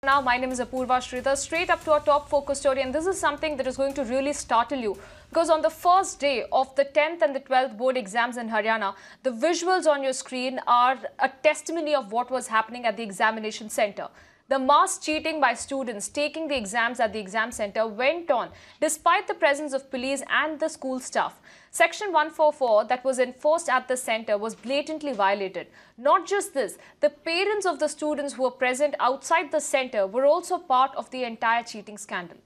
Now, my name is Apurva Shrita. Straight up to our top focus story, and this is something that is going to really startle you. Because on the first day of the 10th and the 12th board exams in Haryana, the visuals on your screen are a testimony of what was happening at the examination center. The mass cheating by students taking the exams at the exam center went on despite the presence of police and the school staff. Section 144 that was enforced at the center was blatantly violated. Not just this, the parents of the students who were present outside the center were also part of the entire cheating scandal.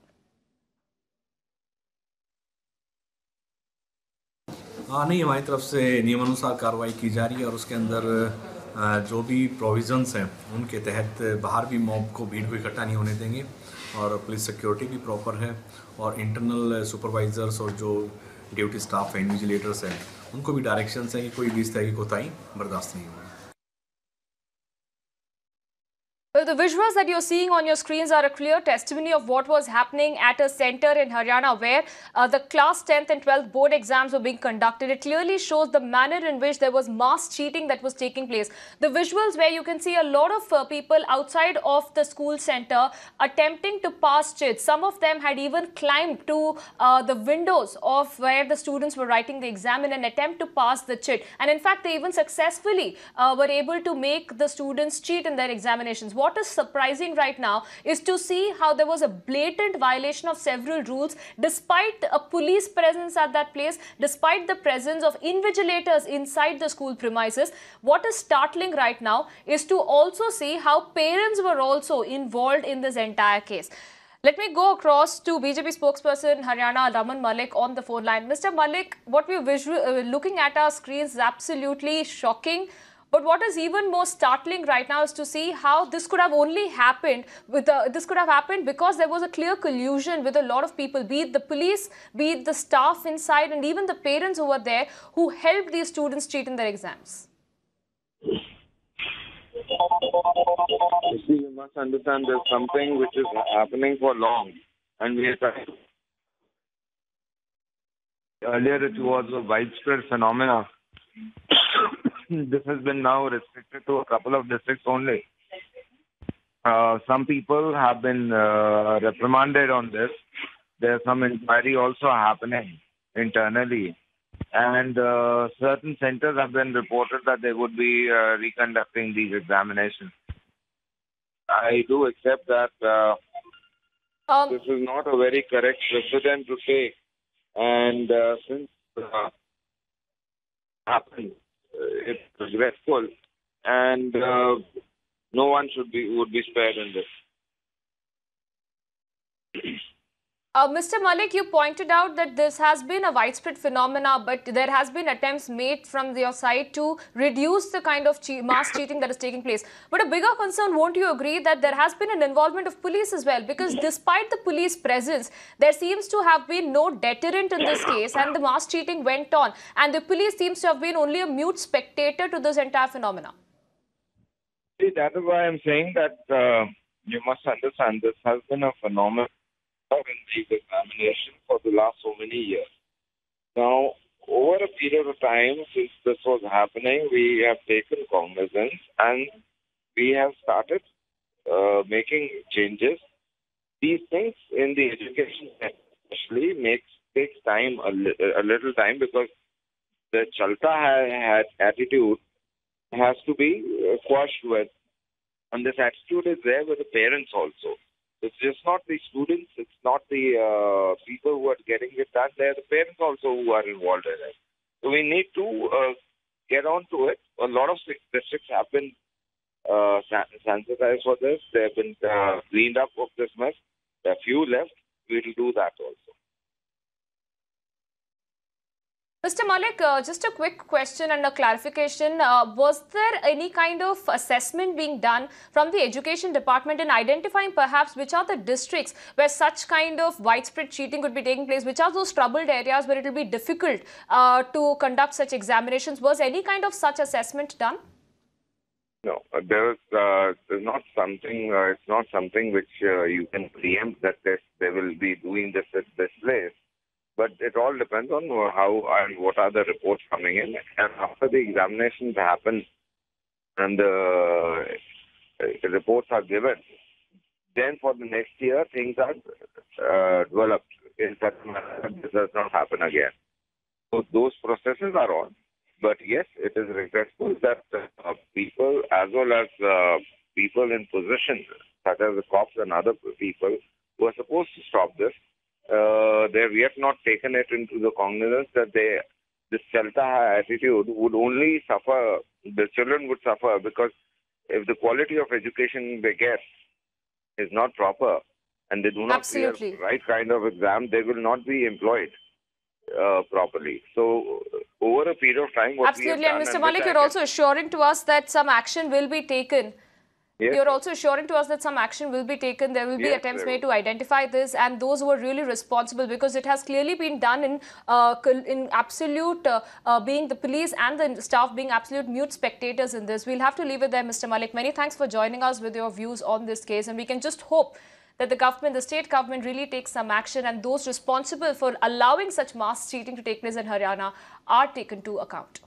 नहीं, हमारी तरफ से नियमानुसार कार्रवाई की जा रही है और उसके अंदर जो भी प्रोविजंस हैं उनके तहत बाहर भी मॉब को भीड़ को इकट्ठा नहीं होने देंगे और पुलिस सिक्योरिटी भी प्रॉपर है और इंटरनल सुपरवाइजर्स और जो ड्यूटी स्टाफ हैं, इन्विजिलेटर्स हैं, उनको भी डायरेक्शंस हैं कि कोई भी इस तरह की कोताही बर्दाश्त नहीं होगी. Well, the visuals that you're seeing on your screens are a clear testimony of what was happening at a center in Haryana where the class 10th and 12th board exams were being conducted. It clearly shows the manner in which there was mass cheating that was taking place. The visuals where you can see a lot of people outside of the school center attempting to pass chits. Some of them had even climbed to the windows of where the students were writing the exam in an attempt to pass the chit. And in fact, they even successfully were able to make the students cheat in their examinations. What is surprising right now is to see how there was a blatant violation of several rules despite a police presence at that place, despite the presence of invigilators inside the school premises. What is startling right now is to also see how parents were also involved in this entire case. Let me go across to BJP spokesperson Haryana, Raman Malik, on the phone line. Mr. Malik, what we're looking at our screens is absolutely shocking. But what is even more startling right now is to see how this could have only happened because there was a clear collusion with a lot of people, be it the police, be it the staff inside, and even the parents who were there who helped these students cheat in their exams. You see, you must understand there's something which is happening for long, and we are trying to... Earlier it was a widespread phenomena. This has been now restricted to a couple of districts only. Some people have been reprimanded on this. There's some inquiry also happening internally. And certain centers have been reported that they would be reconducting these examinations. I do accept that this is not a very correct precedent to take. And since happened, it's regretful, and no one would be spared in this. Mr. Malik, you pointed out that this has been a widespread phenomena, but there has been attempts made from your side to reduce the kind of mass cheating that is taking place. But a bigger concern, won't you agree, that there has been an involvement of police as well? Because despite the police presence, there seems to have been no deterrent in this case, and the mass cheating went on. And the police seems to have been only a mute spectator to this entire phenomena. See, that is why I'm saying that you must understand this has been a phenomenon in these examinations for the last so many years. Now, over a period of time since this was happening, we have taken cognizance and we have started making changes. These things in the education especially takes time, a little time, because the chalta attitude has to be quashed with. And this attitude is there with the parents also. It's just not the students, it's not the people who are getting it done. They're the parents also who are involved in it. So we need to get on to it. A lot of districts have been sensitized for this. They have been cleaned up of this mess. There are few left. We will do that also. Mr. Malik, just a quick question and a clarification. Was there any kind of assessment being done from the education department in identifying perhaps which are the districts where such kind of widespread cheating could be taking place? Which are those troubled areas where it will be difficult to conduct such examinations? Was any kind of such assessment done? No, there's not something. It's not something which you can preempt that they will be doing this at this place. But it all depends on how and what are the reports coming in. And after the examinations happen and the reports are given, then for the next year, things are developed in such a manner that this does not happen again. So those processes are on. But yes, it is regretful that people as well as people in positions such as the cops and other people who are supposed to stop this, they have yet not taken it into the cognizance that this chalta hai attitude would only suffer, the children would suffer, because if the quality of education they get is not proper and they do not clear Absolutely. the right kind of exam, they will not be employed properly. So over a period of time, what Absolutely. we have And done, Mr. Malik, you're also assuring to us that some action will be taken. yes, You're also assuring to us that some action will be taken. There will be yes, attempts made to identify this and those who are really responsible, because it has clearly been done in absolute being the police and the staff being absolute mute spectators in this. We'll have to leave it there, Mr. Malik. Many thanks for joining us with your views on this case, and we can just hope that the government, the state government, really takes some action and those responsible for allowing such mass cheating to take place in Haryana are taken to account.